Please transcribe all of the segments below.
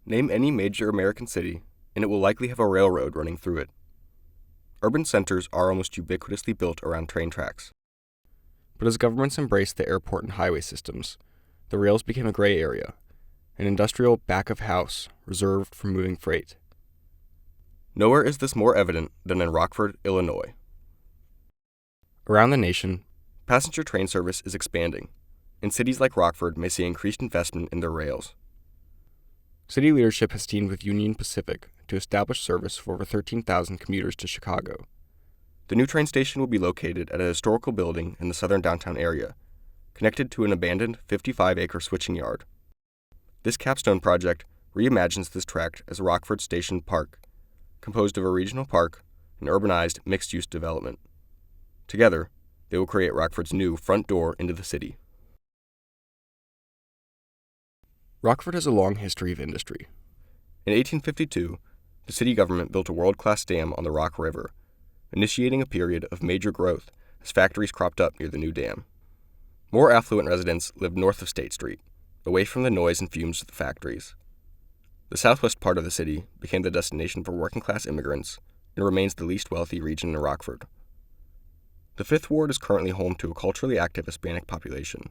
Name any major American city, and it will likely have a railroad running through it. Urban centers are almost ubiquitously built around train tracks. But as governments embraced the airport and highway systems, the rails became a gray area, an industrial back-of-house reserved for moving freight. Nowhere is this more evident than in Rockford, Illinois. Around the nation, passenger train service is expanding, and cities like Rockford may see increased investment in their rails. City leadership has teamed with Union Pacific to establish service for over 13,000 commuters to Chicago. The new train station will be located at a historical building in the southern downtown area, connected to an abandoned 55-acre switching yard. This Capstone project reimagines this tract as Rockford Station Park, composed of a regional park and urbanized mixed-use development. Together, they will create Rockford's new front door into the city. Rockford has a long history of industry. In 1852, the city government built a world-class dam on the Rock River, initiating a period of major growth as factories cropped up near the new dam. More affluent residents lived north of State Street, away from the noise and fumes of the factories. The southwest part of the city became the destination for working-class immigrants and remains the least wealthy region in Rockford. The Fifth Ward is currently home to a culturally active Hispanic population.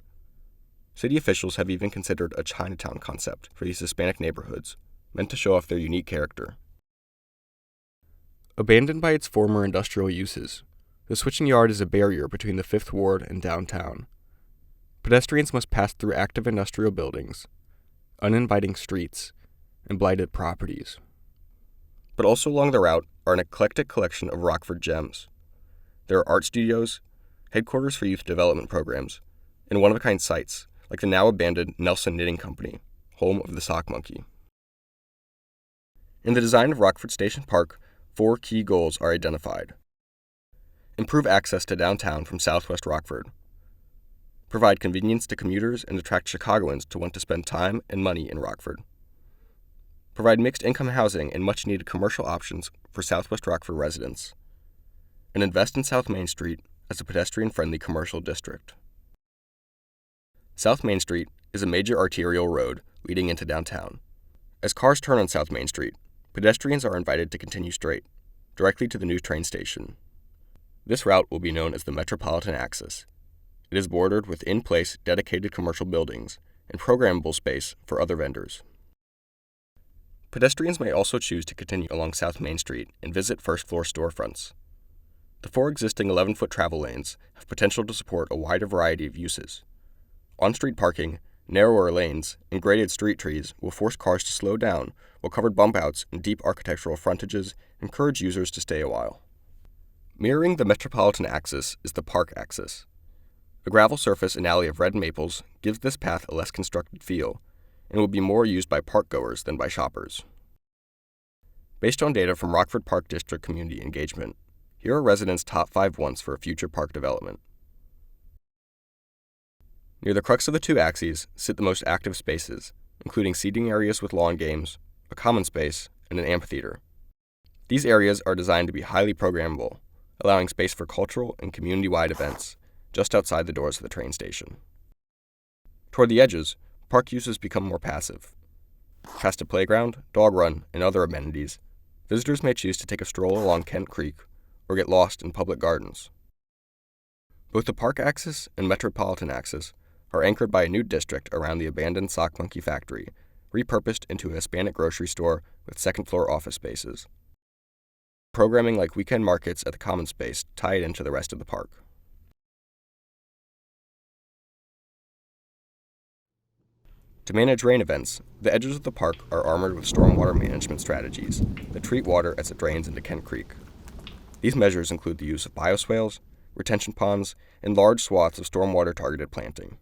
City officials have even considered a Chinatown concept for these Hispanic neighborhoods, meant to show off their unique character. Abandoned by its former industrial uses, the switching yard is a barrier between the Fifth Ward and downtown. Pedestrians must pass through active industrial buildings, uninviting streets, and blighted properties. But also along the route are an eclectic collection of Rockford gems. There are art studios, headquarters for youth development programs, and one-of-a-kind sites, like the now-abandoned Nelson Knitting Company, home of the sock monkey. In the design of Rockford Station Park, 4 key goals are identified. Improve access to downtown from southwest Rockford. Provide convenience to commuters and attract Chicagoans to want to spend time and money in Rockford. Provide mixed-income housing and much-needed commercial options for southwest Rockford residents. And invest in South Main Street as a pedestrian-friendly commercial district. South Main Street is a major arterial road leading into downtown. As cars turn on South Main Street, pedestrians are invited to continue straight, directly to the new train station. This route will be known as the Metropolitan Axis. It is bordered with in-place dedicated commercial buildings and programmable space for other vendors. Pedestrians may also choose to continue along South Main Street and visit first-floor storefronts. The 4 existing 11-foot travel lanes have potential to support a wider variety of uses. On-street parking, narrower lanes, and graded street trees will force cars to slow down, while covered bump-outs and deep architectural frontages encourage users to stay a while. Mirroring the Metropolitan Axis is the Park Axis. A gravel surface and alley of red maples gives this path a less constructed feel, and will be more used by park-goers than by shoppers. Based on data from Rockford Park District Community Engagement, here are residents' top 5 wants for a future park development. Near the crux of the 2 axes sit the most active spaces, including seating areas with lawn games, a common space, and an amphitheater. These areas are designed to be highly programmable, allowing space for cultural and community-wide events just outside the doors of the train station. Toward the edges, park uses become more passive. Past a playground, dog run, and other amenities, visitors may choose to take a stroll along Kent Creek or get lost in public gardens. Both the Park Axis and Metropolitan Axis are anchored by a new district around the abandoned sock monkey factory, repurposed into a Hispanic grocery store with second-floor office spaces. Programming like weekend markets at the common space tie it into the rest of the park. To manage rain events, the edges of the park are armored with stormwater management strategies that treat water as it drains into Kent Creek. These measures include the use of bioswales, retention ponds, and large swaths of stormwater-targeted planting.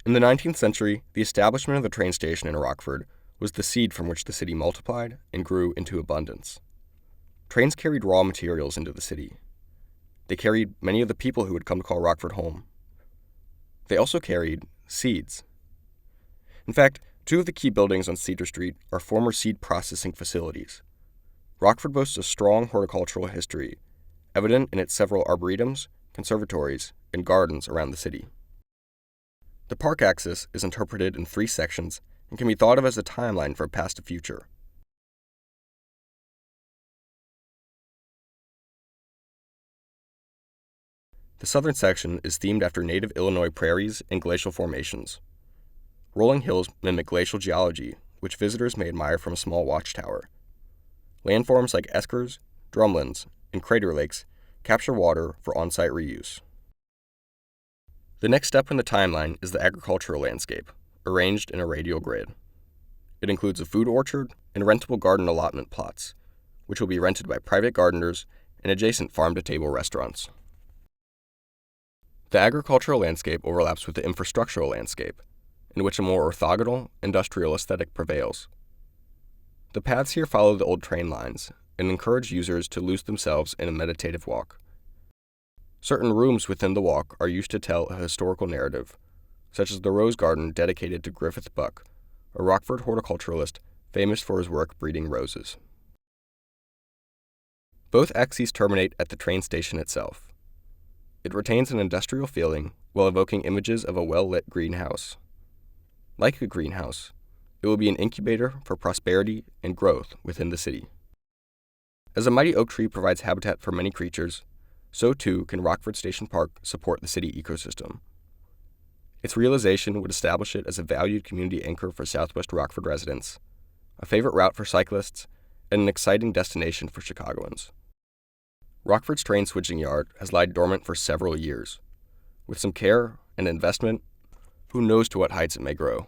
In the 19th century, the establishment of the train station in Rockford was the seed from which the city multiplied and grew into abundance. Trains carried raw materials into the city. They carried many of the people who would come to call Rockford home. They also carried seeds. In fact, 2 of the key buildings on Cedar Street are former seed processing facilities. Rockford boasts a strong horticultural history, evident in its several arboretums, conservatories, and gardens around the city. The park axis is interpreted in 3 sections and can be thought of as a timeline for past to future. The southern section is themed after native Illinois prairies and glacial formations. Rolling hills mimic glacial geology, which visitors may admire from a small watchtower. Landforms like eskers, drumlins, and crater lakes capture water for on-site reuse. The next step in the timeline is the agricultural landscape, arranged in a radial grid. It includes a food orchard and rentable garden allotment plots, which will be rented by private gardeners and adjacent farm-to-table restaurants. The agricultural landscape overlaps with the infrastructural landscape, in which a more orthogonal, industrial aesthetic prevails. The paths here follow the old train lines and encourage users to lose themselves in a meditative walk. Certain rooms within the walk are used to tell a historical narrative, such as the Rose Garden dedicated to Griffith Buck, a Rockford horticulturalist famous for his work breeding roses. Both axes terminate at the train station itself. It retains an industrial feeling while evoking images of a well-lit greenhouse. Like a greenhouse, it will be an incubator for prosperity and growth within the city. As a mighty oak tree provides habitat for many creatures, so too can Rockford Station Park support the city ecosystem. Its realization would establish it as a valued community anchor for Southwest Rockford residents, a favorite route for cyclists, and an exciting destination for Chicagoans. Rockford's train switching yard has lied dormant for several years. With some care and investment, who knows to what heights it may grow.